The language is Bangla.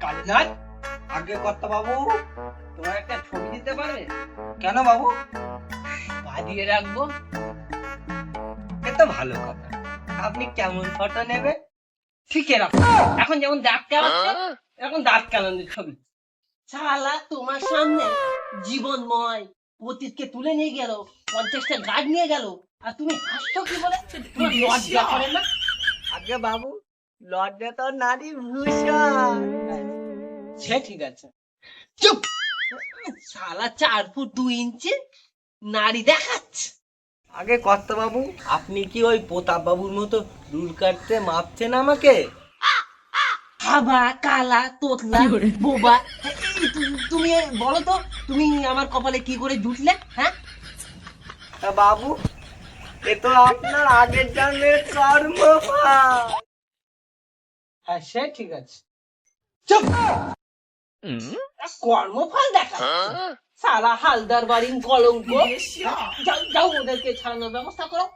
পাল্লায় আগে কর্তা বাবু তোমার একটা ছবি দিতে পারবে? কেন বাবু? পা দিয়ে রাখবো। এ তো ভালো কথা। আপনি কেমন ফটো নেবে? ঠিক রাখো। এখন যেমন দাঁত কালাচ্ছে, এখন দাঁত কালানোর ছবি। শালা তোমার সামনে জীবনময় অতীতকে তুলে নিয়ে গেল, 50টা গার্ড নিয়ে গেল, আর তুমি হাসছো কি বলে? তোমার লজ্জা করে না? আগে বাবু, লজ্জা তো নারী ভূষণ। সে ঠিক আছে, চুপ। শালা 4 ফুট 2 ইঞ্চি নারী দেখাচ্ছে। আগে কর্তা বাবু, আপনি কি ওই প্রতাপ বাবুর মতো দূর কাটতে মাপছেন আমাকে? হাবা কালা তোতলা বোবা, তুমি বলো তো, তুমি আমার কপালে কি করে জুটলে? হ্যাঁ বাবু, এ তো আপনার আগের জন্মের কর্মফল। হ্যাঁ সে ঠিক আছে, চুপ। কর্মফল দেখা সারা হালদার বাড়ির কলঙ্ক। যাও যাও, ওদেরকে ছাড়ানোর ব্যবস্থা করো।